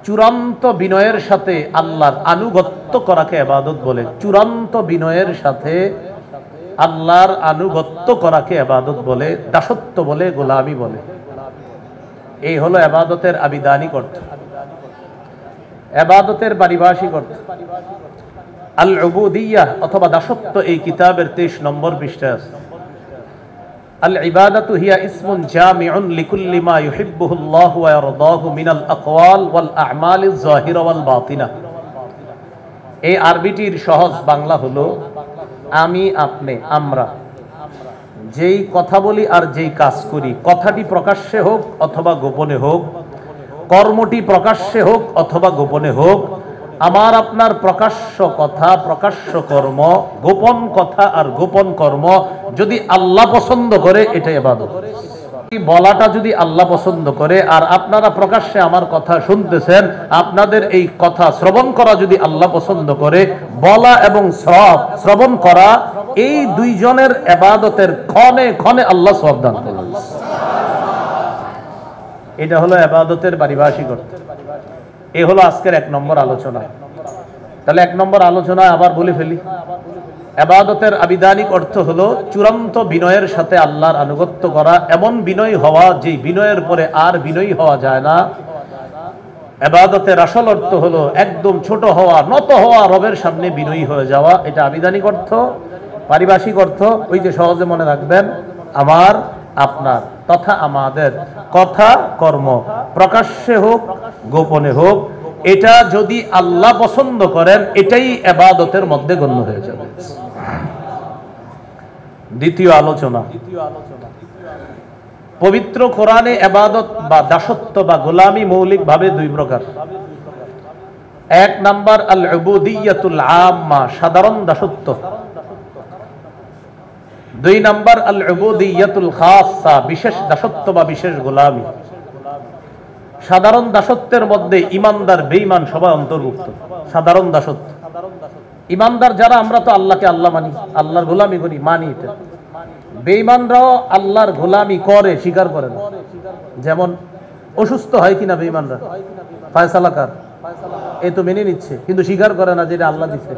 চূড়ান্ত বিনয়ের সাথে আল্লাহর আনুগত্য করাকে ইবাদত বলে। চূড়ান্ত বিনয়ের সাথে আল্লাহর আনুগত্য করাকে ইবাদত বলে, দাসত্ব বলে, গোলামি বলে। এই হলো ইবাদতের আবিধানিক অর্থ, ইবাদতের পারিভাষিক অর্থ। আল উবুদিয়্যাহ অথবা দাসত্ব এই কিতাবের 23 নম্বর পৃষ্ঠায় আছে। আল ইবাদাতু হিয়া ইসমুন জামিউন লিকুল্লি মা ইউহিব্বুহুল্লাহু ওয়া ইয়ারদাহু মিনাল আকওয়াল ওয়াল আ'মালিজ যাহিরা ওয়াল বাতিনা। এই আরবিটির সহজ বাংলা হলো আমি, আপনি, আমরা যেই কথা বলি আর যেই কাজ করি, কথাটি প্রকাশ্যে হোক অথবা গোপনে হোক, কর্মটি প্রকাশ্যে হোক অথবা গোপনে হোক, আমার আপনার প্রকাশ্য কথা, প্রকাশ্য কর্ম, গোপন কথা আর গোপন কর্ম যদি আল্লাহ পছন্দ করে এটাই ইবাদত। বলাটা যদি আল্লাহ পছন্দ করে আর আপনারা প্রকাশ্যে আমার কথা শুনতেছেন, আপনাদের এই কথা শ্রবণ করা যদি আল্লাহ পছন্দ করে, বলা এবং শ্রবণ করা এই দুইজনের ইবাদতের ক্ষণে ক্ষণে আল্লাহ সওয়াব দান করেন। এটা হলো ইবাদতের পারিভাষিক অর্থ। এই হলো আজকের 1 নম্বর আলোচনা। তাহলে 1 নম্বর আলোচনায় আবার বলে ফেলি, ইবাদতের আবিধানিক অর্থ হলো চূড়ান্ত বিনয়ের সাথে আল্লাহর আনুগত্য করা, এমন বিনয় হওয়া যে বিনয়ের পরে আর বিনয়ী হওয়া যায় না। ইবাদতের আসল অর্থ হলো একদম ছোট হওয়া, নত হওয়া, রবের সামনে বিনয়ী হয়ে যাওয়া। এটা আবিধানিক অর্থ। পারিভাষিক অর্থ ওই যে সহজে মনে রাখবেন, আমার, আপনার তথা আমাদের কথা কর্ম প্রকাশ্যে হোক গোপনে হোক, এটা যদি আল্লাহ পছন্দ করেন এটাই ইবাদতের মধ্যে গণ্য হয়ে যাবে। দ্বিতীয় আলোচনা, পবিত্র কোরআনে ইবাদত বা দাসত্ব বা গোলামি মৌলিকভাবে 2 প্রকার। 1 নাম্বার আল উবুদিয়্যাতুল আম্মা, সাধারণ দাসত্ব। 2 নাম্বার আল উবুদিয়্যাতুল খাসসা, বিশেষ দাসত্ব বা বিশেষ গোলামি। সাধারণ দাসত্বের মধ্যে ইমানদার বেঈমান সবাই অন্তর্ভুক্ত। সাধারণ দাসত্ব, ইমানদার যারা আমরা তো আল্লাহকে আল্লাহ মানি, আল্লাহর গোলামি করি, মানি। এটা বেঈমানরাও আল্লাহর গোলামি করে, স্বীকার করে না। যেমন অসুস্থ হয় কিনা বেঈমানরা, ফয়সালা কার, এ তো মেনে নিচ্ছে কিন্তু স্বীকার করে না যে এটা আল্লাহ দিচ্ছে।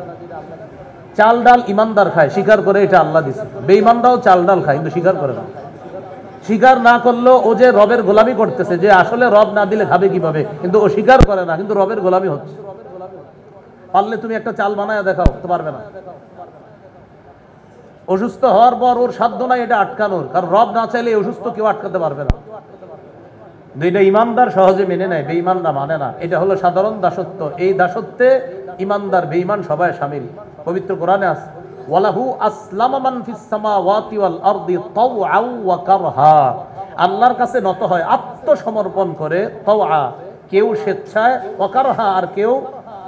চাল ডাল ইমানদার খায়, স্বীকার করে এটা আল্লাহ দিচ্ছে। বেঈমানরাও চাল ডাল খায় কিন্তু স্বীকার করে না। স্বীকার না করলেও ও যে রবের গোলামি করতেছে, যে আসলে রব না দিলে খাবে কিভাবে, কিন্তু ও স্বীকার করে না, কিন্তু রবের গোলামি হচ্ছে। পারলে তুমি একটা চাল বানায় দেখাও, তো পারবে না। অসুস্থ হওয়ার পর ওর সাধ্য নাই এটা আটকানোর, কারণ রব না চাইলে অসুস্থ কেউ আটকাতে পারবে না। দুইটা ইমানদার সহজে মেনে নেয়, বেঈমানরা মানে না। এটা হলো সাধারণ দাসত্ব। এই দাসত্বে ইমানদার বেঈমান সবাই শামিল। পবিত্র কোরআনে আছে, ওয়ালাহু আসলামা মান ফিস সামাওয়াতি ওয়াল আরদি তাওআ ওয়া কারহা। আল্লাহর কাছে নত হয়, আত্মসমর্পণ করে, তাওআ কেউ স্বেচ্ছায়, ওয়া কারহা আর কেউ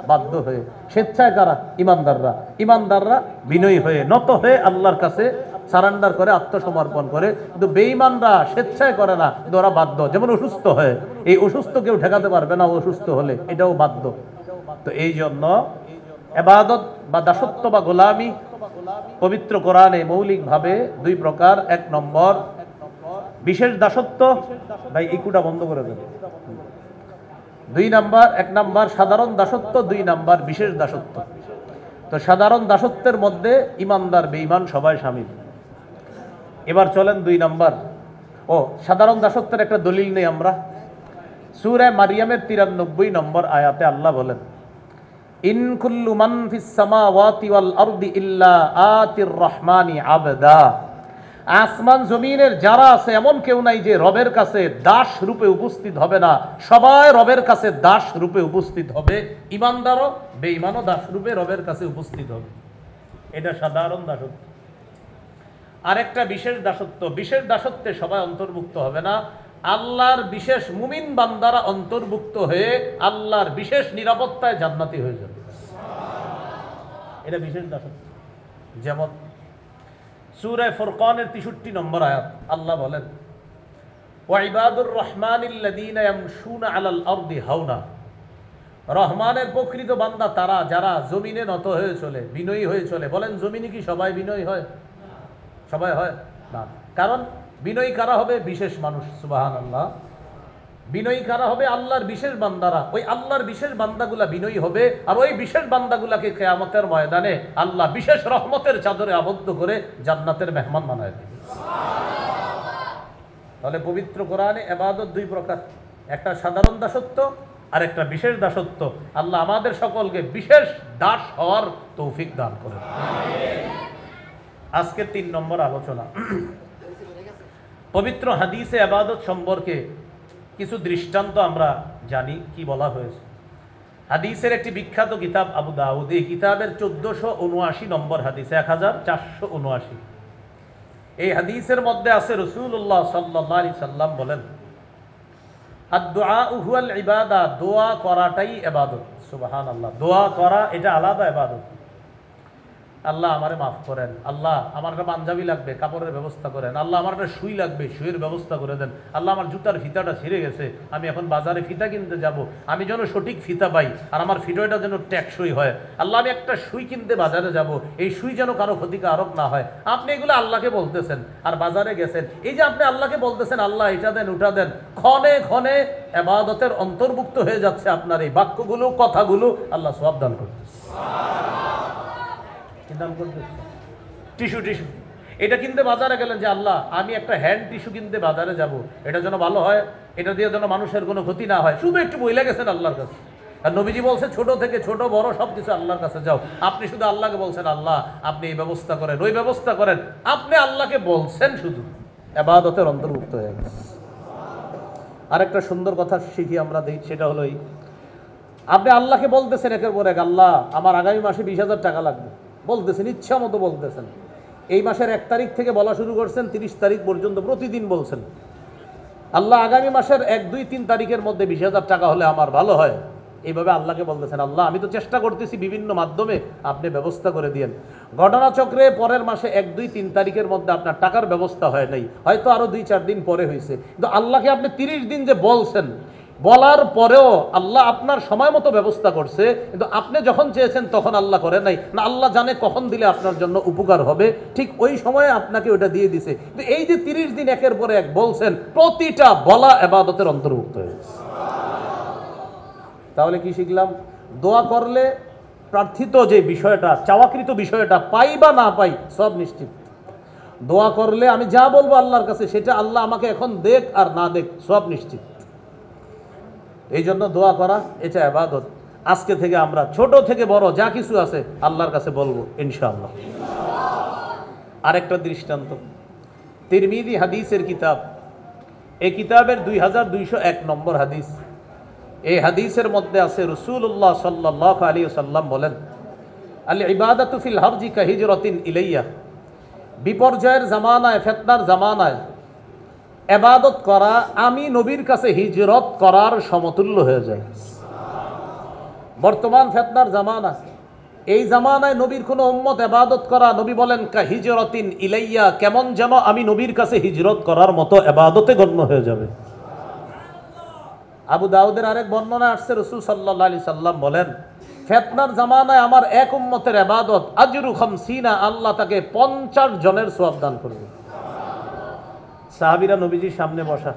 বাধ্য হয়ে। স্বেচ্ছায় কারা? ইমানদাররা। ইমানদাররা বিনয়ী হয়ে, নত হয়ে আল্লাহর কাছে সারেন্ডার করে, আত্মসমর্পণ করে। কিন্তু বেঈমানরা স্বেচ্ছায় করে না, কিন্তু ওরা বাধ্য। যেমন অসুস্থ হয়ে, এই অসুস্থ কেউ ঠেকাতে পারবে না, অসুস্থ হলে এটাও বাধ্য। তো এই জন্য ইবাদত বা দাসত্ব বা গোলামি পবিত্র কোরআনে মৌলিকভাবে 2 প্রকার। 1 নম্বর বিশেষ দাসত্ব, ভাই ইকুটা বন্ধ করে দেন। 2 নাম্বার, 1 নাম্বার সাধারণ দাসত্ব, 2 নাম্বার বিশেষ দাসত্ব। তো সাধারণ দাসত্বের মধ্যে ইমানদার বেঈমান সবাই শামিল। এবার চলেন 2 নাম্বার। সাধারণ দাসত্বের একটা দলিল নেই আমরা। সূরা মারিয়ামের 93 নম্বর আয়াতে আল্লাহ বলেন, ইন কুল্লু মান ফিস সামাওয়াতি ওয়াল আরদি ইল্লা আতির রহমানি আবদা। আসমান জমিনের যারা আছে এমন কেউ নাই যে রবের কাছে দাস রূপে উপস্থিত হবে না। সবাই রবের কাছে দাস রূপে উপস্থিত হবে। ইমানদারও বেঈমানও দাস রূপে রবের কাছে উপস্থিত হবে। এটা সাধারণ দাসত্ব। আরেকটা বিশেষ দাসত্ব। বিশেষ দাসত্বে সবাই অন্তর্ভুক্ত হবে না। আল্লাহর বিশেষ মুমিন বান্দারা অন্তর্ভুক্ত হয়ে আল্লাহর বিশেষ নিরাপত্তায় জান্নাতি হয়ে যাবে। এটা বিশেষ দাসত্ব। যেমন সূরা ফুরকানের 63 নম্বর আয়াত আল্লাহ বলেন, ওয়া ইবাদুর রহমানিল্লাযীনা ইয়ামশুনা আলাল আরদি হাওনা। রহমানের প্রকৃত বান্দা তারা যারা জমিনে নত হয়ে চলে, বিনয়ী হয়ে চলে। বলেন জমিনে কি সবাই বিনয়ী হয়? সবাই হয় না। কারণ বিনয়ী কারা হবে? বিশেষ মানুষ। সুবহানাল্লাহ। বিনয়ী কারা হবে? আল্লাহর বিশেষ বান্দারা। ওই আল্লাহর বিশেষ বান্দাগুলা বিনয়ী হবে, আর ওই বিশেষ বান্দাগুলাকে কিয়ামতের ময়দানে আল্লাহ বিশেষ রহমতের চাদরে আবদ্ধ করে জান্নাতের মেহমান বানায় দেবে। তাহলে পবিত্র কোরআনে ইবাদত দুই প্রকার, একটা সাধারণ দাসত্ব আর একটা বিশেষ দাসত্ব। আল্লাহ আমাদের সকলকে বিশেষ দাস হওয়ার তৌফিক দান করেন। আজকে 3 নম্বর আলোচনা, পবিত্র হাদিসে ইবাদত সম্পর্কে কিছু দৃষ্টান্ত আমরা জানি কি বলা হয়েছে। হাদিসের একটি বিখ্যাত কিতাব আবু দাউদ, এই কিতাবের 1479 নম্বর হাদিস, 1479। এই হাদিসের মধ্যে আছে রাসূলুল্লাহ সাল্লাল্লাহু আলাইহি সাল্লাম বলেন, আদ-দুআউ হুয়াল ইবাদা, দোয়া করাটাই ইবাদত। সুবহানাল্লাহ, দোয়া করা এটা আলাদা ইবাদত। আল্লাহ আমারে মাফ করেন, আল্লাহ আমার একটা পাঞ্জাবি লাগবে, কাপড়ের ব্যবস্থা করেন, আল্লাহ আমার একটা সুই লাগবে, সুইয়ের ব্যবস্থা করে দেন, আল্লাহ আমার জুতার ফিতাটা ছিঁড়ে গেছে, আমি এখন বাজারে ফিতা কিনতে যাব, আমি যেন সঠিক ফিতা পাই আর আমার ফিতাটা যেন টেকসই হয়, আল্লাহ আমি একটা সুই কিনতে বাজারে যাব, এই সুই যেন কারো ক্ষতিকারক না হয়। আপনি এগুলো আল্লাহকে বলতেছেন আর বাজারে গেছেন, এই যে আপনি আল্লাহকে বলতেছেন আল্লাহ এটা দেন ওটা দেন, ক্ষণে ক্ষণে ইবাদতের অন্তর্ভুক্ত হয়ে যাচ্ছে আপনার এই বাক্যগুলো, কথাগুলো। আল্লাহ সওয়াব দান করতেছে। টিস্যু এটা কিনতে বাজারে গেলেন যে আল্লাহ আমি একটা হ্যান্ড টিস্যু কিনতে বাজারে যাব, এটা যেন ভালো হয়, এটা দিয়ে যেন মানুষের কোনো ক্ষতি না হয়, শুধু একটু বইলা গেছেন আল্লাহর কাছে। আর নবীজি বলছে ছোট থেকে ছোট বড় সব কিছু আল্লাহর কাছে যাও। আপনি শুধু আল্লাহকে বলছেন আল্লাহ আপনি এই ব্যবস্থা করেন, ওই ব্যবস্থা করেন, আপনি আল্লাহকে বলছেন, শুধু ইবাদতের অন্তর্ভুক্ত হয়ে গেছে। আরেকটা সুন্দর কথা শিখি আমরা দেই, সেটা হলো এই, আপনি আল্লাহকে বলতেছেন একের পর এক, আল্লাহ আমার আগামী মাসে 20,000 টাকা লাগবে, বলতেছেন, ইচ্ছা মতো বলতেছেন। এই মাসের 1 তারিখ থেকে বলা শুরু করছেন, 30 তারিখ পর্যন্ত প্রতিদিন বলছেন আল্লাহ আগামী মাসের 1, 2, 3 তারিখের মধ্যে 20,000 টাকা হলে আমার ভালো হয়। এইভাবে আল্লাহকে বলতেছেন আল্লাহ আমি তো চেষ্টা করতেছি বিভিন্ন মাধ্যমে, আপনি ব্যবস্থা করে দিয়েন। ঘটনাচক্রে পরের মাসে 1, 2, 3 তারিখের মধ্যে আপনার টাকার ব্যবস্থা হয় নাই, হয়তো আরো 2-4 দিন পরে হয়েছে, কিন্তু আল্লাহকে আপনি 30 দিন যে বলছেন, বলার পরেও আল্লাহ আপনার সময় মতো ব্যবস্থা করছে, কিন্তু আপনি যখন চেয়েছেন তখন আল্লাহ করে নাই না, আল্লাহ জানে কখন দিলে আপনার জন্য উপকার হবে, ঠিক ওই সময়ে আপনাকে ওটা দিয়ে দিছে। কিন্তু এই যে 30 দিন একের পরে এক বলছেন, প্রতিটা বলা ইবাদতের অন্তর্ভুক্ত হয়ে গেছে। তাহলে কি শিখলাম? দোয়া করলে প্রার্থিত যে বিষয়টা, চাওয়াকৃত বিষয়টা পাই বা না পাই সব নিশ্চিত। দোয়া করলে আমি যা বলবো আল্লাহর কাছে সেটা আল্লাহ আমাকে এখন দেখ আর না দেখ সব নিশ্চিত। এই জন্য দোয়া করা এটা ইবাদত। আজকে থেকে আমরা ছোট থেকে বড় যা কিছু আছে আল্লাহর কাছে বলবো ইনশাআল্লাহ। আরেকটা দৃষ্টান্ত, তিরমিজি হাদিসের কিতাব, এই কিতাবের 2201 নম্বর হাদিস। এই হাদিসের মধ্যে আছে রাসূলুল্লাহ সাল্লাল্লাহু আলাইহি ওয়াসাল্লাম বলেন, আল ইবাদাতু ফিল হারজি কা হিজরাতিন ইলাইয়া, বিপর্যয়ের জামানায়, ফিতনার জামানায় ইবাদত করা আমি নবীর কাছে হিজরত করার সমতুল্য হয়ে যায়। বর্তমান ফিতনার জামানা, এই জামানায় নবীর কোন উম্মত ইবাদত করা, নবী বলেন কা হিজরাতিন ইলাইয়া, কেমন যেন আমি নবীর কাছে হিজরত করার মতো ইবাদতে গণ্য হয়ে যাবে। আবু দাউদের আরেক বর্ণনা আসছে, রাসূল সাল্লাল্লাহু আলাইহি সাল্লাম বলেন, ফিতনার জামানায় আমার এক উম্মতের ইবাদত আজরু 50, আল্লাহ তাকে 50 জনের সওয়াব দান করবে। সাহাবীরা নবীজির সামনে বসা,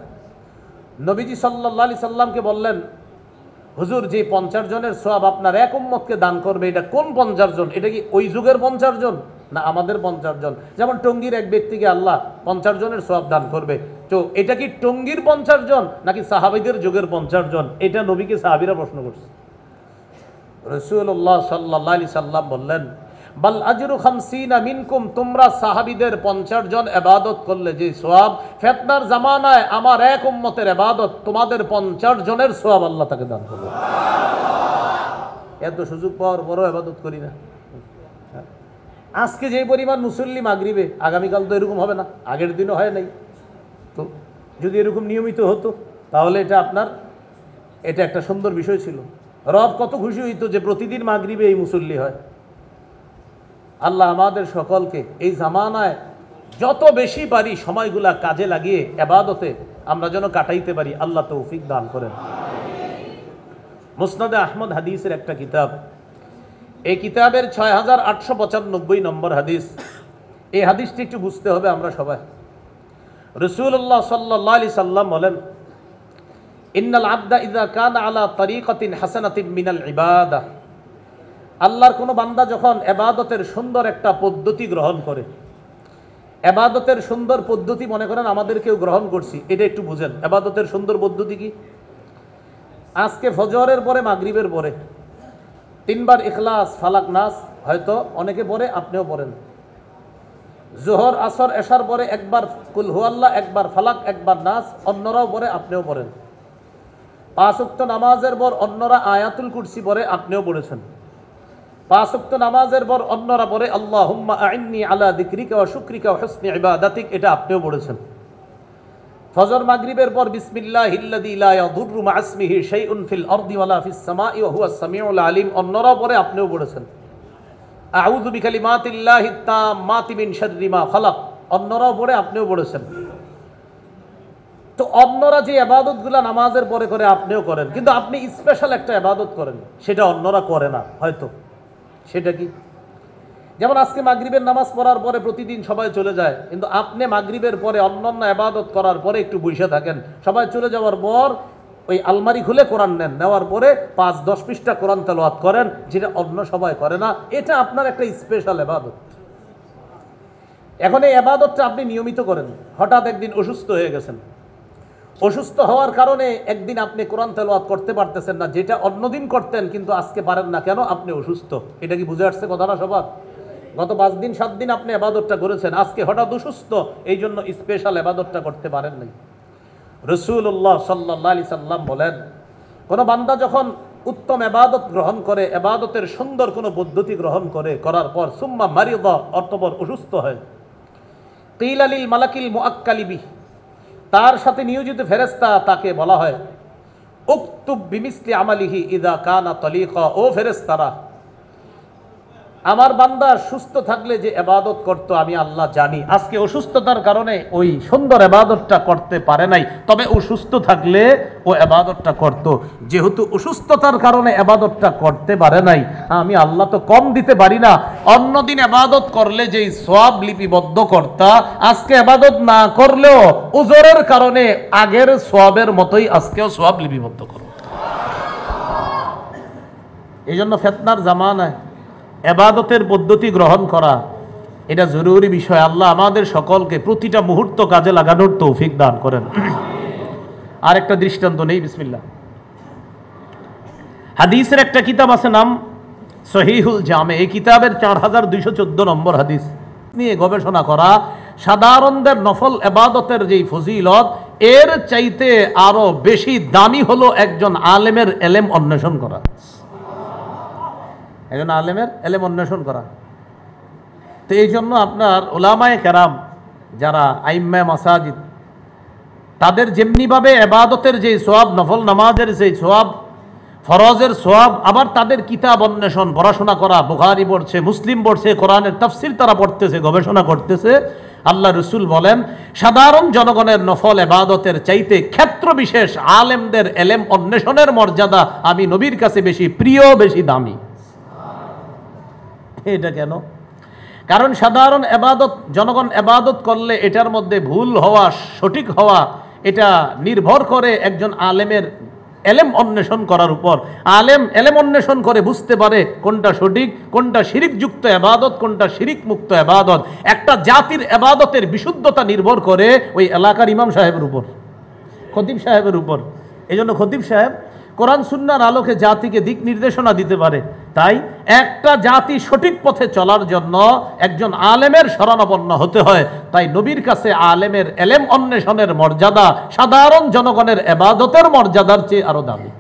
নবীজি সাল্লাল্লাহু আলাইহি সাল্লামকে বললেন, হুজুর যে 50 জনের সওয়াব আপনার এক উম্মতকে দান করবে, এটা কোন 50 জন? এটা কি ওই যুগের 50 জন না আমাদের 50 জন? যেমন টঙ্গীর এক ব্যক্তিকে আল্লাহ 50 জনের সওয়াব দান করবে, তো এটা কি টঙ্গীর 50 জন নাকি সাহাবীদের যুগের 50 জন? এটা নবীকে সাহাবীরা প্রশ্ন করছে। রাসূলুল্লাহ সাল্লাল্লাহু আলাইহি সাল্লাম বললেন, বাল আজরু 50 মিনকুম, তোমরা সাহাবীদের 50 জন ইবাদত করলে যে সওয়াব, ফিতনার জামানায় আমার এক উম্মতের ইবাদত তোমাদের 50 জনের সওয়াব আল্লাহ তাকে দান করবে। এত সুযোগ পাওয়ার পরও ইবাদত করি না। আজকে যে পরিমাণ মুসল্লি মাগরিবে, আগামীকাল তো এরকম হবে না, আগের দিনও হয় নাই। তো যদি এরকম নিয়মিত হতো তাহলে এটা একটা সুন্দর বিষয় ছিল। রব কত খুশি হইতো যে প্রতিদিন মাগরিবে এই মুসল্লি হয়। আল্লাহ আমাদের সকলকে এই জামানায় যত বেশি পারি সময়গুলা কাজে লাগিয়ে ইবাদতে আমরা যেন কাটাইতে পারি, আল্লাহ তৌফিক দান করেন। মুসনাদে আহমদ হাদিসের একটা কিতাব, এই কিতাবের 6895 নম্বর হাদিস। এই হাদিসটি একটু বুঝতে হবে আমরা সবাই। রাসূলুল্লাহ সাল্লাল্লাহু আলাইহি সাল্লাম বলেন, ইন্নাল আবদা ইযা কানা আলা তারিকাতিন হাসানাতিন মিনাল ইবাদাহ, আল্লাহর কোন বান্দা যখন ইবাদতের সুন্দর একটা পদ্ধতি গ্রহণ করে, ইবাদতের সুন্দর পদ্ধতি মনে করেন আমাদের কেউ গ্রহণ করছি, এটা একটু বুঝেন। ইবাদতের সুন্দর পদ্ধতি কি? আজকে ফজরের পরে মাগরিবের পরে 3 বার ইখলাস ফালাক নাস হয়তো অনেকে পড়ে, আপনিও পড়েন। জোহর আসর এশার পরে একবার কুল হুয়াল্লাহ, একবার ফালাক, একবার নাস, অন্যরাও পড়ে, আপনিও পড়েন। 5 ওয়াক্ত নামাজের পর অন্যরা আয়াতুল কুরসি পড়ে, আপনিও পড়েছেন। 5 ওয়াক্ত নামাজের পর অন্যরা পড়ে আল্লাহুম্মা আইন্নি আলা যিকরিকা ওয়া শুকরিকা ওয়া হুসনি ইবাদাতিক, এটা আপনিও পড়েছেন। ফজর মাগরিবের পর বিসমিল্লাহিল্লাযী লা ইয়াদুররু মা ইসমিহি শাইউন ফিল আরদি ওয়ালা ফিস সামাই ওয়া হুয়াস সামিউল আলিম, অন্যরাও পড়ে, আপনিও পড়েছেন। আউযু বিকালিমাতিল্লাহিত তাম্মাতি মিন শাররি মা খালাক, অন্যরাও পড়ে, আপনিও পড়েছেন। তো অন্যরা যে ইবাদতগুলো নামাজের পরে করে আপনিও করেন, কিন্তু আপনি স্পেশাল একটা ইবাদত করেন, সেটা অন্যরা করে না হয়তো। সেটা কি? যেমন আজকে মাগরিবের নামাজ পড়ার পরে প্রতিদিন সবাই চলে যায়, কিন্তু আপনি মাগরিবের পরে অন্যান্য ইবাদত করার পরে একটু বসে থাকেন, সবাই চলে যাওয়ার পর ওই আলমারি খুলে কোরআন নেন, নেওয়ার পরে 5-10 পৃষ্ঠা কোরআন তেলাওয়াত করেন, যেটা অন্য সবাই করে না। এটা আপনার একটা স্পেশাল ইবাদত। এখন এই ইবাদতটা আপনি নিয়মিত করেন। হঠাৎ একদিন অসুস্থ হয়ে গেছেন, অসুস্থ হওয়ার কারণে একদিন আপনি কোরআন তেলাওয়াত করতে পারতেছেন না, যেটা অন্যদিন করতেন, কিন্তু আজকে পারেন না। কেন? আপনি অসুস্থ। এটা কি বুঝে আসছে কথাটা সবার? গত 5 দিন 7 দিন আপনি ইবাদতটা করেছেন, আজকে হঠাৎ অসুস্থ, এই জন্য স্পেশাল ইবাদতটা করতে পারেন নাই। রাসূলুল্লাহ সাল্লাল্লাহু আলাইহি সাল্লাম বলেন, কোন বান্দা যখন উত্তম ইবাদত গ্রহণ করে, ইবাদতের সুন্দর কোন পদ্ধতি গ্রহণ করে, করার পর সুম্মা মারিদা, অতঃপর অসুস্থ হয়, কিলা লিল মালাকিল মুআক্কালি বিহি, তার সাথে নিয়োজিত ফেরেশতা তাকে বলা হয় উকতুব বিমিসলি আমালিহি ইযা কানা তালিকা, ও ফেরেশতারা, আমার বান্দা সুস্থ থাকলে যে ইবাদত করত আমি আল্লাহ জানি, আজকে অসুস্থতার কারণে ওই সুন্দর ইবাদতটা করতে পারে নাই, তবে ও সুস্থ থাকলে ও ইবাদতটা করত। যেহেতু অসুস্থতার কারণে ইবাদতটা করতে পারে নাই, আমি আল্লাহ তো কম দিতে পারি না। অন্যদিন ইবাদত করলে যেই সওয়াব লিপিবদ্ধ করতা, আজকে ইবাদত না করলেও উযরের কারণে আগের সওয়াবের মতোই আজকেও সওয়াব লিপিবদ্ধ করো। এই জন্য ফিতনার জামানায় ইবাদতের পদ্ধতি গ্রহণ করা এটা জরুরি বিষয়। আল্লাহ আমাদের সকলকে প্রতিটা মুহূর্ত কাজে লাগানোর তৌফিক দান করেন। আর একটা দৃষ্টান্ত নেই, বিসমিল্লাহ। হাদিসের একটা কিতাব আছে, নাম সহিহুল জামে। এই কিতাবের 4214 নম্বর হাদিস নিয়ে গবেষণা করা সাধারণদের নফল ইবাদতের যেই ফজিলত, এর চাইতে আরো বেশি দামি হলো একজন আলেমের ইলম অন্বেষণ করা। একজন আলেমের ইলম অন্বেষণ করা। তো এই জন্য আপনার উলামায়ে কেরাম যারা আইম্মা মাসাজিদ, তাদের যেমনিভাবে ইবাদতের যে সওয়াব, নফল নামাজের যে সওয়াব, ফরজের সওয়াব, আবার তাদের কিতাব অন্বেষণ, পড়াশোনা করা, বুখারী পড়ছে, মুসলিম পড়ছে, কোরআনের তাফসীর তারা পড়তেছে, গবেষণা করতেছে। আল্লাহ রসুল বলেন, সাধারণ জনগণের নফল ইবাদতের চাইতে ক্ষেত্র বিশেষ আলেমদের ইলম অন্বেষণের মর্যাদা আমি নবীর কাছে বেশি প্রিয়, বেশি দামি। এটা কেন? কারণ সাধারণ ইবাদত, জনগণ ইবাদত করলে এটার মধ্যে ভুল হওয়া, সঠিক হওয়া, এটা নির্ভর করে একজন আলেমের ইলম অন্বেষণ করার উপর। আলেম ইলম অন্বেষণ করে বুঝতে পারে কোনটা সঠিক, কোনটা শিরিকযুক্ত ইবাদত, কোনটা শিরিক মুক্ত ইবাদত। একটা জাতির ইবাদতের বিশুদ্ধতা নির্ভর করে ওই এলাকার ইমাম সাহেবের উপর, খতিব সাহেবের উপর। এই জন্য খতিব সাহেব কোরআন সুন্নাহর আলোকে জাতিকে দিক নির্দেশনা দিতে পারে। তাই একটা জাতি সঠিক পথে চলার জন্য একজন আলেমের শরণাপন্ন হতে হয়। তাই নবীর কাছে আলেমের ইলম অন্বেষণের মর্যাদা সাধারণ জনগণের ইবাদতের মর্যাদার চেয়ে আরো দামি।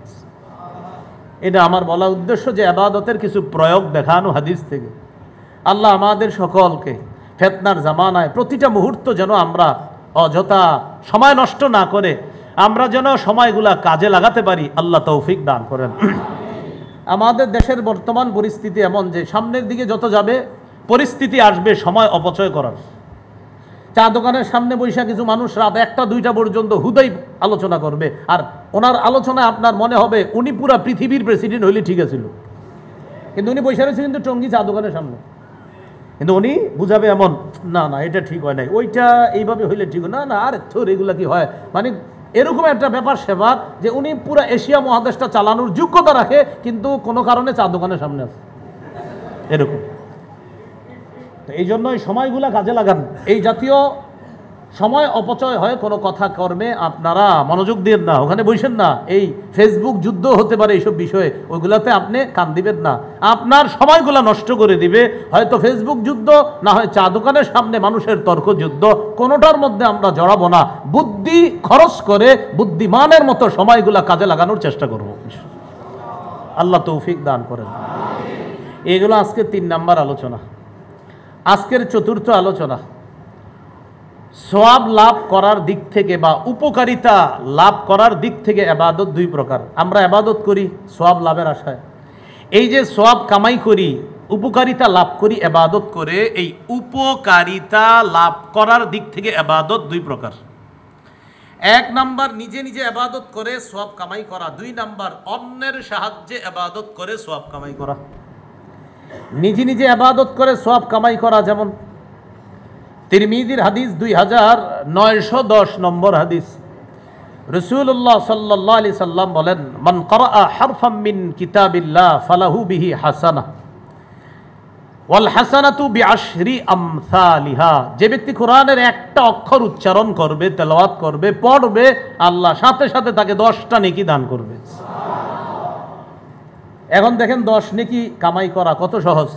এটা আমার বলা উদ্দেশ্য যে ইবাদতের কিছু প্রয়োগ দেখানো হাদিস থেকে। আল্লাহ আমাদের সকলকে ফিতনার জামানায় প্রতিটা মুহূর্ত যেন আমরা অযথা সময় নষ্ট না করে আমরা যেন সময়গুলা কাজে লাগাতে পারি, আল্লাহ তৌফিক দান করেন। আমাদের দেশের বর্তমান পরিস্থিতি এমন যে সামনের দিকে যত যাবে পরিস্থিতি আসবে সময় অপচয় করার। চা দোকানের সামনে বৈশা কিছু মানুষ রাত 1টা-2টা পর্যন্ত হুদাই আলোচনা করবে, আর ওনার আলোচনায় আপনার মনে হবে উনি পুরা পৃথিবীর প্রেসিডেন্ট হইলে ঠিক আছিল, কিন্তু উনি বৈশা রয়েছে কিন্তু টঙ্গী চা দোকানের সামনে। কিন্তু উনি বুঝাবে এমন, না না এটা ঠিক হয় নাই, ওইটা এইভাবে হইলে ঠিক, না না আর থোর এগুলা কি হয়, মানে এরকম একটা ব্যাপার সেবার যে উনি পুরো এশিয়া মহাদেশটা চালানোর যোগ্যতা রাখে, কিন্তু কোনো কারণে চা দোকানের সামনে আছে এরকম। তো এই জন্য এই সময়গুলা কাজে লাগান। এই জাতীয় সময় অপচয় হয় কোনো কথা কর্মে, আপনারা মনোযোগ দিন না, ওখানে বসেন না। এই ফেসবুক যুদ্ধ হতে পারে এইসব বিষয়ে, ওইগুলাতে আপনি কান দিবেন না, আপনার সময়গুলা নষ্ট করে দিবে। হয়তো ফেসবুক যুদ্ধ, না হয় চা দোকানের সামনে মানুষের তর্ক যুদ্ধ, কোনোটার মধ্যে আমরা জড়াবো না। বুদ্ধি খরচ করে বুদ্ধিমানের মতো সময়গুলা কাজে লাগানোর চেষ্টা করব। আল্লাহ তৌফিক দান করেন। এগুলো আজকে 3 নাম্বার আলোচনা। আজকের চতুর্থ আলোচনা, সওয়াব লাভ করার দিক থেকে বা উপকারিতা লাভ করার দিক থেকে ইবাদত 2 প্রকার। আমরা ইবাদত করি সওয়াব লাভের আশায়। এই যে সওয়াব কামাই করি, উপকারিতা লাভ করি ইবাদত করে, এই উপকারিতা লাভ করার দিক থেকে ইবাদত 2 প্রকার। 1 নাম্বার নিজে নিজে ইবাদত করে সওয়াব কামাই করা, 2 নাম্বার অন্যের সাহায্যে ইবাদত করে সওয়াব কামাই করা। নিজে নিজে ইবাদত করে সওয়াব কামাই করা, যেমন তিরমিজির হাদিস 2910 নম্বর হাদিস, রাসূলুল্লাহ সাল্লাল্লাহু আলাইহি সাল্লাম বলেন, মান ক্বারাআ হারফাম মিন কিতাবিল্লাহ ফালাহু বিহি হাসানাহ ওয়াল হাসানাতু বিআশরি আমসালিহা। যে ব্যক্তি কোরআনের একটা অক্ষর উচ্চারণ করবে, তেলাওয়াত করবে, পড়বে, আল্লাহ সাথে সাথে তাকে 10টা নেকি দান করবে। এখন দেখেন 10 নেকি কামাই করা কত সহজ।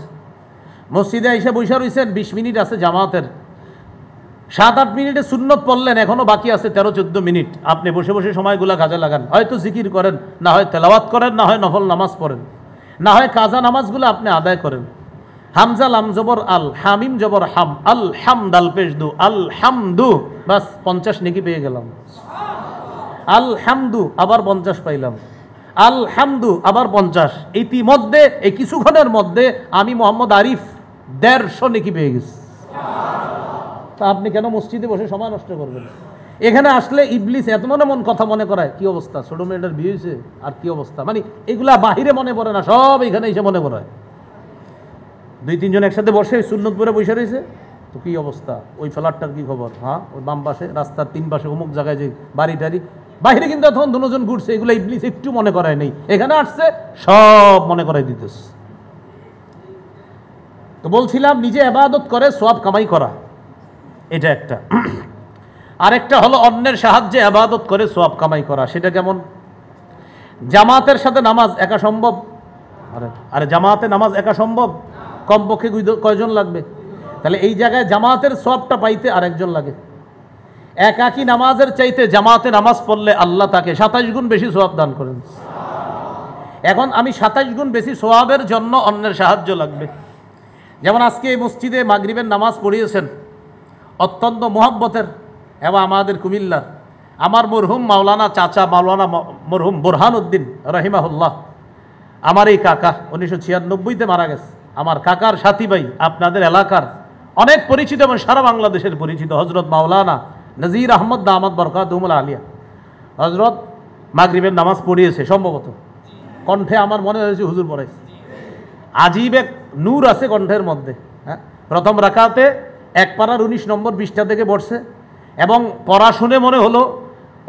মসজিদে এসে বসে রয়েছেন, 20 মিনিট আছে জামাতের, 7-8 মিনিটে সুন্নত পড়লেন, এখনো বাকি আছে 13-14 মিনিট। আপনি বসে বসে সময়গুলা কাজে লাগান, হয়তো জিকির করেন, না হয় তেলাওয়াত করেন, না হয় নফল নামাজ পড়েন, না হয় কাজা নামাজগুলো আপনি আদায় করেন। হামজা লাম জবর আল, হামিম জবর হাম, আল হামদাল পেশদু, আল হামদু, বাস 50 নেকি পেয়ে গেলাম। আল হামদু আবার 50 পাইলাম, আল হামদু আবার 50। ইতিমধ্যে এই কিছুক্ষণের মধ্যে আমি মোহাম্মদ আরিফ 150 নেকি পেয়ে গেছি। তা আপনি কেন মসজিদে বসে সময় নষ্ট করবেন? এখানে আসলে ইবলিস এত মন কথা মনে করায়, কি অবস্থা, ছোট মেয়েটার বিয়ে হয়েছে, আর কি অবস্থা, মানে এগুলা বাহিরে মনে পড়ে না, সব এখানে এসে মনে পড়ায়। 2-3 জন একসাথে বসে সুন্নত পরে বসে রয়েছে, তো কি অবস্থা, ওই ফ্ল্যাটটার কি খবর, হ্যাঁ ওই বাম পাশে রাস্তার 3 পাশে অমুক জায়গায় যে বাড়ি টাড়ি, বাহিরে কিন্তু তখন 2 জন ঘুরছে, এগুলো ইবলিস একটু মনে করায় নেই, এখানে আসছে সব মনে করাই দিতেছে। তো বলছিলাম নিজে ইবাদত করে সওয়াব কামাই করা, এটা একটা। আরেকটা হলো অন্যের সাহায্যে ইবাদত করে সওয়াব কামাই করা। সেটা কেমন? জামাতের সাথে নামাজ একা সম্ভব? আরে জামাতে নামাজ একা সম্ভব? কমপক্ষে কয়জন লাগবে? তাহলে এই জায়গায় জামাতের সওয়াবটা পাইতে আরেকজন লাগে। একাকী নামাজের চাইতে জামাতে নামাজ পড়লে আল্লাহ তাকে 27 গুণ বেশি সওয়াব দান করেন। এখন আমি 27 গুণ বেশি সওয়াবের জন্য অন্যের সাহায্য লাগবে। যেমন আজকে এই মসজিদে মাগরিবের নামাজ পড়িয়েছেন অত্যন্ত মোহাব্বতের এবং আমাদের কুমিল্লার আমার মরহুম মাওলানা চাচা মাওলানা মরহুম বোরহানউদ্দিন রহিমাহুল্লাহ, আমার এই কাকা 1996-তে মারা গেছে। আমার কাকার সাথী ভাই, আপনাদের এলাকার অনেক পরিচিত এবং সারা বাংলাদেশের পরিচিত হজরত মাওলানা নজির আহমদ দামাত বরকাতুহুল আলিয়া হজরত মাগরিবের নামাজ পড়িয়েছে সম্ভবত। কণ্ঠে আমার মনে হয়েছে হুজুর পড়াইছে, আজীব এক নূর আছে কণ্ঠের মধ্যে। হ্যাঁ, প্রথম রাকাতে 1 পারার 19 নম্বর পৃষ্ঠা থেকে পড়ছে এবং পড়া শুনে মনে হলো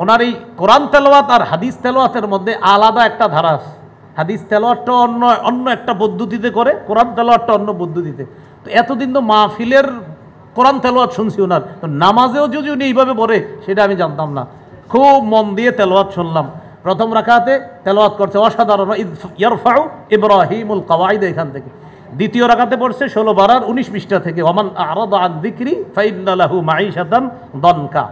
ওনার এই কোরআন তেলাওয়াত আর হাদিস তেলাওয়াতের মধ্যে আলাদা একটা ধারা আছে। হাদিস তেলাওয়াতটা অন্য একটা পদ্ধতিতে করে, কোরআন তেলাওয়াতটা অন্য পদ্ধতিতে। তো এতদিন তো মাহফিলের কোরআন তেলাওয়াত শুনছি ওনার, তো নামাজেও যদি উনি এইভাবে পড়ে সেটা আমি জানতাম না। খুব মন দিয়ে তেলাওয়াত শুনলাম। প্রথম রাকাতে তেলাওয়াত করছে অসাধারণ, ইয়ারফাউ ইব্রাহিমুল কাওয়াইদ এখান থেকে। দ্বিতীয় রাকাতে পড়ছে 16 পারার 19 পৃষ্ঠা থেকে, ওমান আরাদা আন যিকরি ফাইন্না লাহু মাঈশাতান দনকা।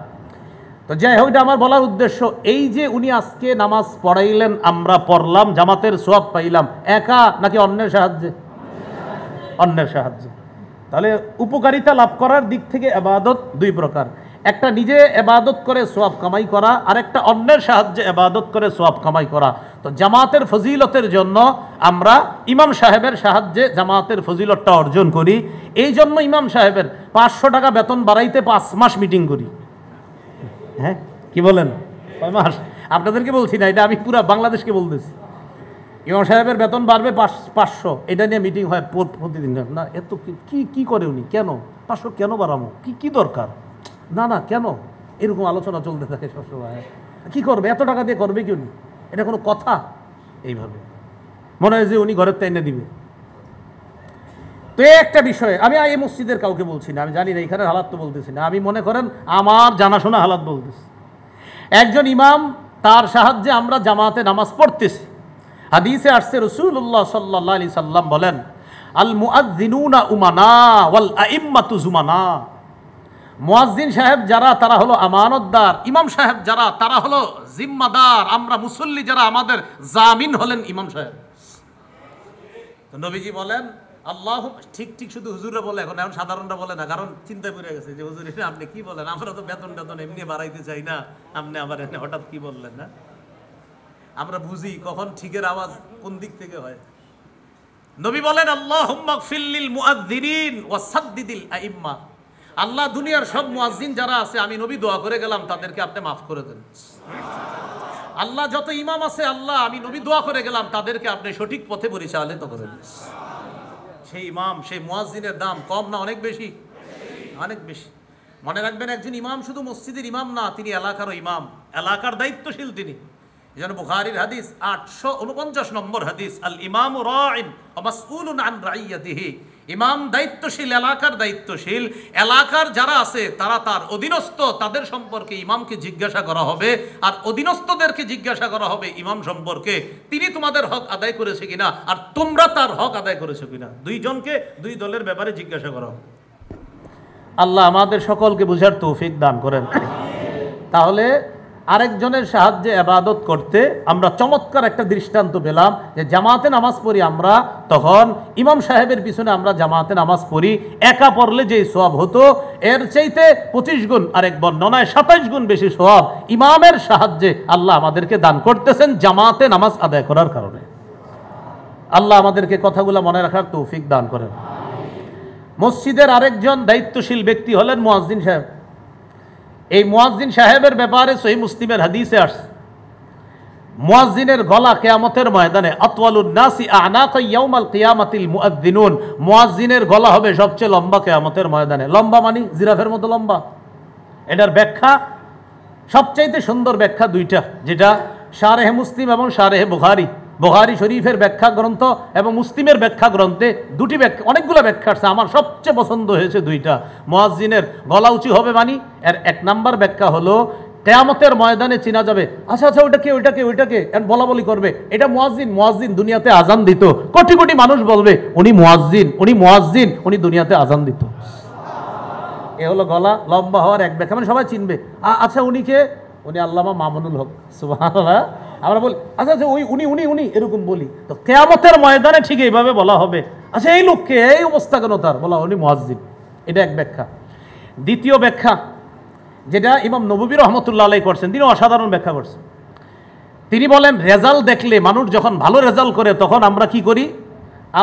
তো যাই হোক, এটা আমার বলার উদ্দেশ্য এই যে উনি আজকে নামাজ পড়াইলেন, আমরা পড়লাম, জামাতের সওয়াব পাইলাম, একা নাকি অন্যের সাহায্যে? অন্যের সাহায্যে। তাহলে উপকারিতা লাভ করার দিক থেকে ইবাদত 2 প্রকার, একটা নিজে ইবাদত করে সওয়াব কামাই করা, আর একটা অন্যের সাহায্যে ইবাদত করে সওয়াব কামাই করা। তো জামাতের ফজিলতের জন্য আমরা ইমাম সাহেবের সাহায্যে জামাতের ফজিলতটা অর্জন করি। এই জন্য ইমাম সাহেবের 500 টাকা বেতন বাড়াইতে 5 মাস মিটিং করি। হ্যাঁ, কি বলেন? 5 মাস? আপনাদেরকে বলছি না, এটা আমি পুরো বাংলাদেশকে বলতেছি। ইমাম সাহেবের বেতন বাড়বে 500, এটা নিয়ে মিটিং হয় প্রতিদিন। না, এত কি করে উনি, কেন 500 কেন বাড়াবো, কি দরকার, না কেন, এরকম আলোচনা চলতে থাকে সবসময়। কি করবে, এত টাকা দিয়ে করবে কি উনি? এটা কোনো কথা? এইভাবে মনে হয় যে উনি ঘরের এনে দিবে। তো এই একটা বিষয়, আমি এই মসজিদের কাউকে বলছি না, আমি জানি না এখানে হালাত তো বলতেছি না, আমি মনে করেন আমার জানাশোনা হালাত বলতেছি। একজন ইমাম, তার সাহায্যে আমরা জামাতে নামাজ পড়তেছি। হাদিসে আসছে রাসূলুল্লাহ সাল্লাল্লাহু আলাইহি সাল্লাম বলেন, আল মুআযযিনুনা উমানা ওয়াল আইম্মাতু জুমানা। মুয়াজ্জিন সাহেব যারা তারা হলো আমানতদার, ইমাম সাহেব যারা তারা হলো জিম্মাদার, আমরা মুসল্লি যারা আমাদের জামিন হলেন ইমাম সাহেব। তো নবীজি বলেন আল্লাহ, ঠিক ঠিক শুধু হুজুরে বলে, এখন সাধারণরা বলে না, কারণ চিন্তা করে গেছে যে হুজুর এটা আপনি কি বলেন, আমরা তো বেতন টেতন এমনি বাড়াইতে চাই না, আপনি আবার এনে হঠাৎ কি বললেন না। আমরা বুঝি কখন ঠিকের আওয়াজ কোন দিক থেকে হয়। নবী বলেন আল্লাহুম্মা গফির লিল মুআযযিনিন ওয়া সাদ্দিদিল আইম্মা। আল্লাহ দুনিয়ার সব মুয়াজ্জিন যারা আছে, আমি নবী দোয়া করে গেলাম তাদেরকে আপনি মাফ করে দেন। আল্লাহ যত ইমাম আছে, আল্লাহ আমি নবী দোয়া করে গেলাম তাদেরকে আপনি সঠিক পথে পরিচালিত করেন। সেই ইমাম, সেই মুয়াজ্জিনের দাম কম না অনেক বেশি? অনেক বেশি। মনে রাখবেন, একজন ইমাম শুধু মসজিদের ইমাম না, তিনি এলাকারও ইমাম, এলাকার দায়িত্বশীল তিনি। যেন বুখারীর হাদিস 849 নম্বর হাদিস, আল ইমামু রাইন ওয়া মাসউলুন আন রাইয়াতিহি। ইমাম দায়িত্বশীল, এলাকার দায়িত্বশীল। এলাকার যারা আছে তারা তার অধীনস্থ, তাদের সম্পর্কে ইমামকে জিজ্ঞাসা করা হবে, আর অধীনস্থদেরকে জিজ্ঞাসা করা হবে ইমাম সম্পর্কে, তিনি তোমাদের হক আদায় করেছে কিনা আর তোমরা তার হক আদায় করেছো কিনা। দুইজনকে দুই দলের ব্যাপারে জিজ্ঞাসা করা হবে। আল্লাহ আমাদের সকলকে বুঝার তৌফিক দান করেন। তাহলে আরেকজনের সাহায্যে ইবাদত করতে আমরা চমৎকার একটা দৃষ্টান্ত পেলাম যে জামাতে নামাজ পড়ি আমরা, তখন ইমাম সাহেবের পিছনে আমরা জামাতে নামাজ পড়ি, একা পড়লে যে সওয়াব হতো এর চাইতে 25 গুণ, আরেক বর্ণনায় 27 গুণ বেশি সওয়াব ইমামের সাহায্যে আল্লাহ আমাদেরকে দান করতেছেন জামাতে নামাজ আদায় করার কারণে। আল্লাহ আমাদেরকে কথাগুলো মনে রাখার তৌফিক দান করেন। মসজিদের আরেকজন দায়িত্বশীল ব্যক্তি হলেন মুয়াজ্জিন সাহেব। এই মুয়াজ্জিন সাহেবের ব্যাপারে সহিহ মুসলিমের হাদিসে আসছে, মুয়াজ্জিনের গলা কিয়ামতের ময়দানে আতওয়ালুন নাসি আ'নাকা ইয়াউমাল কিয়ামাতিল মুআযযিনুন। মুয়াজ্জিনের গলা হবে সবচেয়ে লম্বা কিয়ামতের ময়দানে। লম্বা মানে জিরাফের মতো লম্বা। এটার ব্যাখ্যা, সবচাইতে সুন্দর ব্যাখ্যা দুইটা, যেটা শারহে মুসলিম এবং শারহে বুখারী, বুখারী শরীফের ব্যাখ্যা গ্রন্থ এবং মুসলিমের ব্যাখ্যা গ্রন্থে দুটি ব্যাখ্যা, অনেকগুলো ব্যাখ্যা আছে, আমার সবচেয়ে পছন্দ হয়েছে দুইটা। মুয়াজ্জিনের গলা উঁচু হবে মানে এর এক নাম্বার ব্যাখ্যা হলো কিয়ামতের ময়দানে চিনা যাবে, আচ্ছা আচ্ছা ওইটাকে ওইটাকে ওইটাকে বলা বলি করবে, এটা মুয়াজ্জিন। মুয়াজ্জিন দুনিয়াতে আজান দিত, কোটি কোটি মানুষ বলবে উনি মুয়াজ্জিন, উনি মুয়াজ্জিন, উনি দুনিয়াতে আজান দিত। এ হলো গলা লম্বা হওয়ার এক ব্যাখ্যা, মানে সবাই চিনবে, আচ্ছা উনি কে? উনি আল্লামা মামুনুল হক। সুবহানাল্লাহ। আমরা বলি আচ্ছা আচ্ছা ওই উনি উনি উনি এরকম বলি, তো কিয়ামতের ময়দানে ঠিক এইভাবে বলা হবে, আচ্ছা এই লোককে, এই অবস্থা কেন তার, বলা উনি মুয়াজ্জিন। এটা এক ব্যাখ্যা। দ্বিতীয় ব্যাখ্যা, যেটা ইমাম নববী রহমতুল্লাহ আলাইহি করছেন, তিনি অসাধারণ ব্যাখ্যা করছেন। তিনি বলেন রেজাল্ট দেখলে, মানুষ যখন ভালো রেজাল্ট করে তখন আমরা কি করি?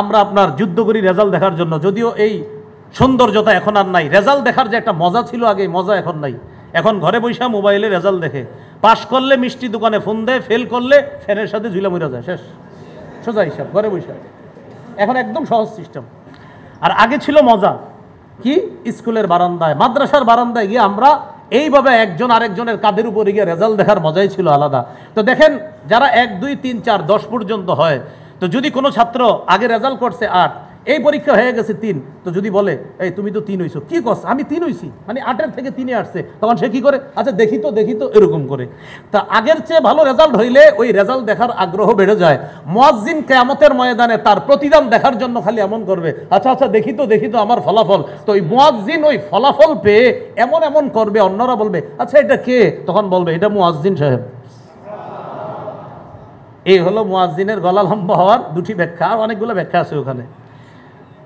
আমরা আপনার যুদ্ধ করি রেজাল্ট দেখার জন্য। যদিও এই সৌন্দর্যতা এখন আর নাই, রেজাল্ট দেখার যে একটা মজা ছিল আগে, মজা এখন নাই। এখন ঘরে বৈশা মোবাইলে রেজাল্ট দেখে, পাস করলে মিষ্টি দোকানে ফোন দেয়, ফেল করলে ফ্যানের সাথে ঝুলে মরে যায়, শেষ, সোজা হিসাব, ঘরে বৈশা। এখন একদম সহজ সিস্টেম। আর আগে ছিল মজা কি? স্কুলের বারান্দায়, মাদ্রাসার বারান্দায় গিয়ে আমরা এইভাবে একজন আরেকজনের কাঁধের উপরে গিয়ে রেজাল্ট দেখার মজাই ছিল আলাদা। তো দেখেন, যারা 1, 2, 3, 4, 10 পর্যন্ত হয়, তো যদি কোনো ছাত্র আগে রেজাল্ট করছে 8, এই পরীক্ষা হয়ে গেছে 3, তো যদি বলে এই তুমি তো 3 হইছো, কি করছ? আমি 3 হইছি, মানে 8-এর থেকে 3-এ আসছে, তখন সে কি করে? আচ্ছা দেখি তো এরকম করে। তা আগের চেয়ে ভালো রেজাল্ট হইলে ওই রেজাল্ট দেখার আগ্রহ বেড়ে যায়। মুয়াজ্জিন কিয়ামতের ময়দানে তার প্রতিদান দেখার জন্য খালি এমন করবে, আচ্ছা আচ্ছা দেখি তো আমার ফলাফল। তো ওই মুয়াজ্জিন ওই ফলাফল পেয়ে এমন এমন করবে, অন্যরা বলবে আচ্ছা এটা কে? তখন বলবে এটা মুয়াজ্জিন সাহেব। এই হলো মুয়াজ্জিনের গলা লম্বা হওয়ার দুটি ব্যাখ্যা, আর অনেকগুলো ব্যাখ্যা আছে ওখানে।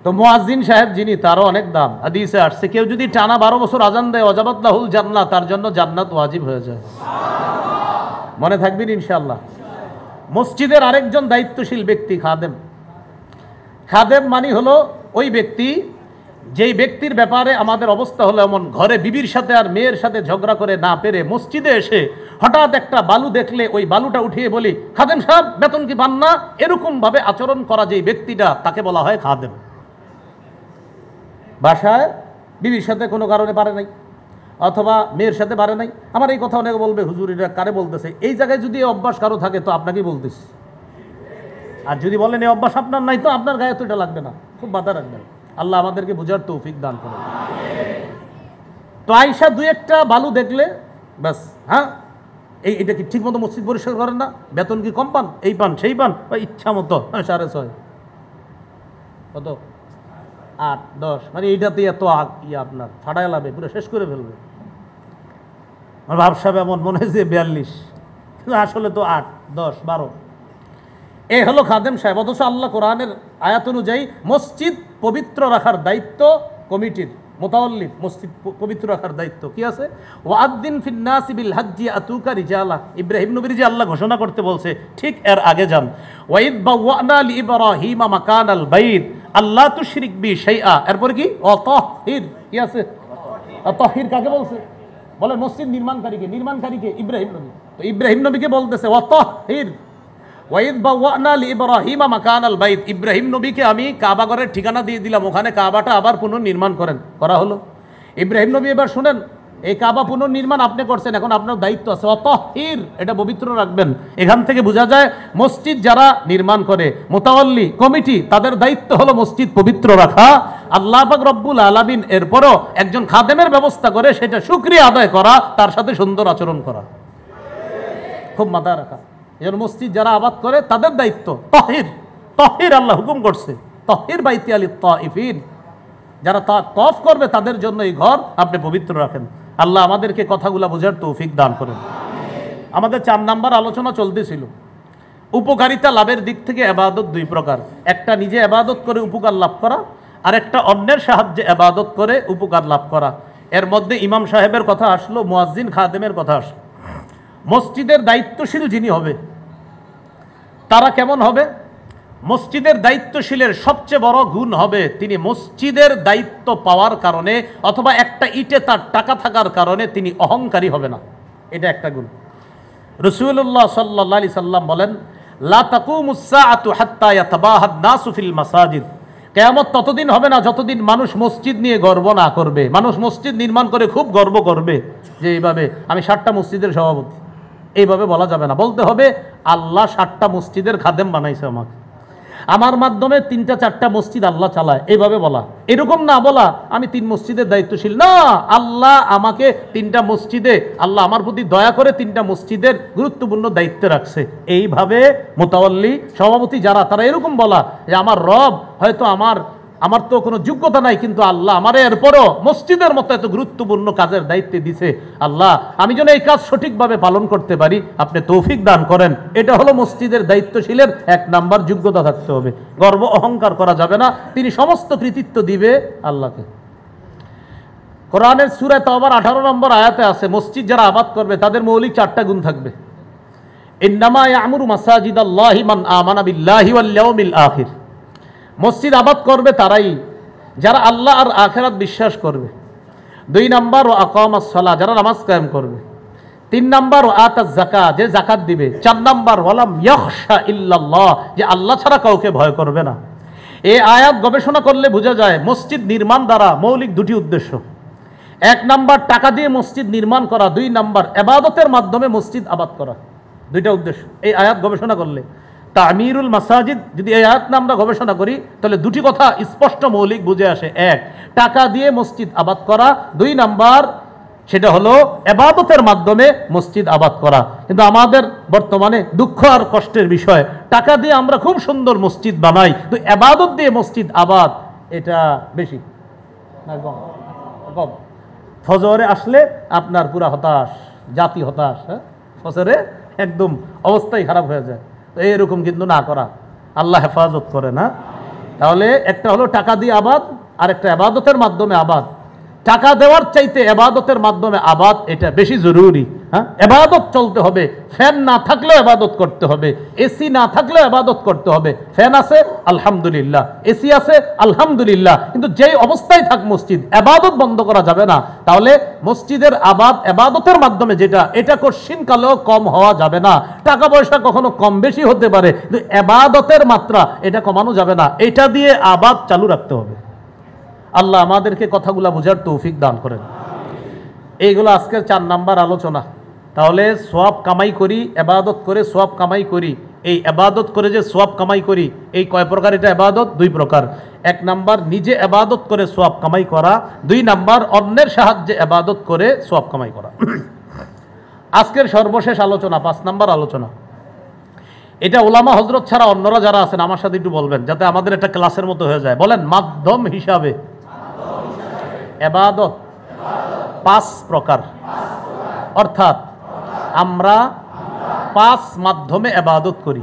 তো মুয়াজ্জিন সাহেব যিনি, তারও অনেক দাম। হাদিসে আসছে কেউ যদি টানা 12 বছর আজান দেয়, ওয়াজাবাত লাহুল জান্নাহ, তার জন্য জান্নাত ওয়াজিব হয়ে যায়। মনে থাকবেন ইনশাআল্লাহ। মসজিদের আরেকজন দায়িত্বশীল ব্যক্তি খাদেম। খাদেম মানে হলো ওই ব্যক্তি, যেই ব্যক্তির ব্যাপারে আমাদের অবস্থা হলো এমন, ঘরে বিবির সাথে আর মেয়ের সাথে ঝগড়া করে না পেরে মসজিদে এসে হঠাৎ একটা বালু দেখলে ওই বালুটা উঠিয়ে বলি খাদেম সাহেব বেতন কি পান না, এরকম ভাবে আচরণ করা যেই ব্যক্তিটা, তাকে বলা হয় খাদেম। বাসায় বিবির সাথে কোনো কারণে পারে নাই, অথবা মেয়ের সাথে পারে নাই। আমার এই কথা অনেকে বলবে, হুজুর এটা কারে বলতেছে? এই জায়গায় যদি এই অভ্যাস কারো থাকে তো আপনাকেই বলতেছি। আর যদি বলেন এই অভ্যাস আপনার নাই, তো আপনার গায়ে তো এটা লাগবে না, খুব বাধা রাখবেন। আল্লাহ আমাদেরকে বুঝার তৌফিক দান করেন। তো আয়েশা দুই একটা বালু দেখলে ব্যাস, হ্যাঁ এটা কি ঠিক মতো মসজিদ পরিষ্কার করেন না? বেতন কি কম পান? এই পান সেই পান, ইচ্ছা মতো 6.5 কত 8-10, মানে এইটাতে এত আপনার ফাটায় লাভে পুরো শেষ করে ফেলবে। আমার ভাবসাব এমন মনে হয় যে 42, কিন্তু আসলে তো 8, 10, 12। এই হলো খাদেম সাহেব। অথচ আল্লাহ কোরআনের আয়াত অনুযায়ী মসজিদ পবিত্র রাখার দায়িত্ব কমিটির, মুতাওয়াল্লি মসজিদ পবিত্র রাখার দায়িত্ব কি আছে? ওয়াদ্দিন ফিন্নাসি বিল হাজ্জি আতুকা রিজালা। ইব্রাহিম নবীর যে আল্লাহ ঘোষণা করতে বলছে, ঠিক এর আগে যান। ওয়াইদ বাওয়ানা লিইব্রাহিমা মাকানাল বাইত আল্লাহ তুশরিক বি শাইআ। এরপর কি? ওয়াতাহির। কি আছে? তাহির কাকে বলছে? বলে মসজিদ নির্মাণকারীকে। নির্মাণকারীকে? ইব্রাহিম নবী। তো ইব্রাহিম নবীকে বলতেছে ওয়াতাহির। ওয়াইদ বাওয়ানা লিইব্রাহিমা মাকানাল বাইত। ইব্রাহিম নবীকে আমি কাবা ঘরের ঠিকানা দিয়ে দিলাম, ওখানে কাবাটা আবার পুনর্নির্মাণ করেন। করা হলো। ইব্রাহিম নবী এবার শুনেন, এই কাবা পুনর্নির্মাণ আপনি করছেন, এখন আপনার দায়িত্ব আছে ওয়াতাহির, এটা পবিত্র রাখবেন। এখান থেকে বোঝা যায় মসজিদ যারা নির্মাণ করে, মুতাওয়াল্লি কমিটি, তাদের দায়িত্ব হলো মসজিদ পবিত্র রাখা। আল্লাহ পাক রব্বুল আলামিন এরপরও একজন খাদেমের ব্যবস্থা করে সেটা শুকরিয়া আদায় করা, তার সাথে সুন্দর আচরণ করা, খুব মাথায় রাখা। এর মসজিদ যারা আবাদ করে তাদের দায়িত্ব তাহির। তাহির আল্লাহ হুকুম করছে, তাহির বাইতি আলি তাইফিন, যারা তওয়াফ করবে তাদের জন্য এই ঘর আপনি পবিত্র রাখেন। আল্লাহ আমাদেরকে কথাগুলো বোঝার তৌফিক দান করেন। আমাদের 4 নাম্বার আলোচনা চলতেছিল উপকারিতা লাভের দিক থেকে। ইবাদত দুই প্রকার, একটা নিজে ইবাদত করে উপকার লাভ করা, আর একটা অন্যের সাহায্যে ইবাদত করে উপকার লাভ করা। এর মধ্যে ইমাম সাহেবের কথা আসলো, মুয়াজ্জিন খাদেমের কথা আসলো। মসজিদের দায়িত্বশীল যিনি হবে তারা কেমন হবে? মসজিদের দায়িত্বশীলের সবচেয়ে বড় গুণ হবে তিনি মসজিদের দায়িত্ব পাওয়ার কারণে অথবা একটা ইটে তার টাকা থাকার কারণে তিনি অহংকারী হবে না। এটা একটা গুণ। রাসূলুল্লাহ সাল্লাল্লাহু আলাইহি সাল্লাম বলেন, লা তাকুমুস সাআতু হাত্তা ইয়াতাবাহাদ নাসু ফিল মাসাজিদ। কিয়ামত ততদিন হবে না যতদিন মানুষ মসজিদ নিয়ে গর্ব না করবে। মানুষ মসজিদ নির্মাণ করে খুব গর্ব করবে যে এইভাবে আমি 7টা মসজিদের সভাপতি। এইভাবে বলা যাবে না, বলতে হবে আল্লাহ 7টা মসজিদের খাদেম বানাইছে আমাকে, আমার মাধ্যমে 3-4টা মসজিদ আল্লাহ চালায়, এইভাবে বলা। এরকম না বলা আমি 3 মসজিদের দায়িত্বশীল, না, আল্লাহ আমাকে 3টা মসজিদে, আল্লাহ আমার প্রতি দয়া করে 3টা মসজিদের গুরুত্বপূর্ণ দায়িত্বে রাখছে। এইভাবে মুতাওয়াল্লি সভাপতি যারা, তারা এরকম বলা যে আমার রব হয়তো আমার তো কোনো যোগ্যতা নাই, কিন্তু আল্লাহ আমার এরপরও মসজিদের মতো এত গুরুত্বপূর্ণ কাজের দায়িত্বে দিছে, আল্লাহ আমি যেন এই কাজ সঠিকভাবে পালন করতে পারি, আপনি তৌফিক দান করেন। এটা হলো মসজিদের দায়িত্বশীলের 1 নাম্বার যোগ্যতা থাকতে হবে। গর্ব অহংকার করা যাবে না, তিনি সমস্ত কৃতিত্ব দিবে আল্লাহকে। কোরআনের সূরা তাওবার 18 নম্বর আয়াতে আছে মসজিদ যারা আবাদ করবে তাদের মৌলিক 4টা গুণ থাকবে। ইন্নামা ইয়ামুরু মাসাজিদাল্লাহি মান আমানা বিল্লাহি ওয়াল ইয়াউমিল আখির। মসজিদ আবাদ করবে তারাই যারা আল্লাহ আর আখিরাত বিশ্বাস করবে। 2 নাম্বার ও আকামাস সালাহ, যারা নামাজ কায়েম করবে। 3 নাম্বার ও আতাজ যাকাত, যে যাকাত দিবে। 4 নাম্বার ওয়ালাম ইয়াখশা ইল্লাল্লাহ, যে আল্লাহ ছাড়া কাউকে ভয় করবে না। এই আয়াত গবেষণা করলে বোঝা যায় মসজিদ নির্মাণ দ্বারা মৌলিক 2টি উদ্দেশ্য। 1 নাম্বার টাকা দিয়ে মসজিদ নির্মাণ করা, 2 নাম্বার ইবাদতের মাধ্যমে মসজিদ আবাদ করা। 2টা উদ্দেশ্য এই আয়াত গবেষণা করলে। তামিরুল মাসাজিদ যদি এই আয়াত আমরা গবেষণা করি তাহলে 2টি কথা স্পষ্ট মৌলিক বুঝে আসে। 1, টাকা দিয়ে মসজিদ আবাদ করা। 2 নাম্বার সেটা হলো ইবাদতের মাধ্যমে মসজিদ আবাদ করা। কিন্তু আমাদের বর্তমানে দুঃখ আর কষ্টের বিষয়, টাকা দিয়ে আমরা খুব সুন্দর মসজিদ বানাই, তো ইবাদত দিয়ে মসজিদ আবাদ এটা বেশি না কম? ফজরে আসলে আপনার পুরা হতাশ, জাতি হতাশ, হ্যাঁ, ফজরে একদম অবস্থাই খারাপ হয়ে যায়। তো এইরকম কিন্তু না করা, আল্লাহ হেফাজত করে না। তাহলে একটা হলো টাকা দিয়ে আবাদ, আর একটা ইবাদতের মাধ্যমে আবাদ। টাকা দেওয়ার চাইতে ইবাদতের মাধ্যমে আবাদ এটা বেশি জরুরি। হ্যাঁ, ইবাদত চলতে হবে, ফ্যান না থাকলেও ইবাদত করতে হবে, এসি না থাকলেও ইবাদত করতে হবে। ফ্যান আছে আলহামদুলিল্লাহ, এসি আছে আলহামদুলিল্লাহ, কিন্তু যেই অবস্থায় থাক মসজিদ, ইবাদত বন্ধ করা যাবে না। তাহলে মসজিদের আবাদ ইবাদতের মাধ্যমে যেটা, এটা কশিন কালেও কম হওয়া যাবে না। টাকা পয়সা কখনো কম বেশি হতে পারে, কিন্তু ইবাদতের মাত্রা এটা কমানো যাবে না। এটা দিয়ে আবাদ চালু রাখতে হবে। আল্লাহ আমাদেরকে কথাগুলা বোঝার তৌফিক দান করেন। এইগুলো আজকের 4 নাম্বার আলোচনা। তাহলে সওয়াব কামাই করি, ইবাদত করে সওয়াব কামাই করি। এই ইবাদত করে যে সওয়াব কামাই করি, এই কয় প্রকার? এটা ইবাদত 2 প্রকার। 1 নাম্বার নিজে ইবাদত করে সওয়াব কামাই করা, 2 নাম্বার অন্যের সাহায্যে ইবাদত করে সওয়াব কামাই করা। আজকের সর্বশেষ আলোচনা 5 নাম্বার আলোচনা। এটা ওলামা হযরত ছাড়া অন্যরা যারা আছেন আমার সাথে একটু বলবেন, যাতে আমাদের একটা ক্লাসের মতো হয়ে যায়। বলেন, মাধ্যম হিসাবে ইবাদত 5 প্রকার। অর্থাৎ আমরা 5 মাধ্যমে ইবাদত করি।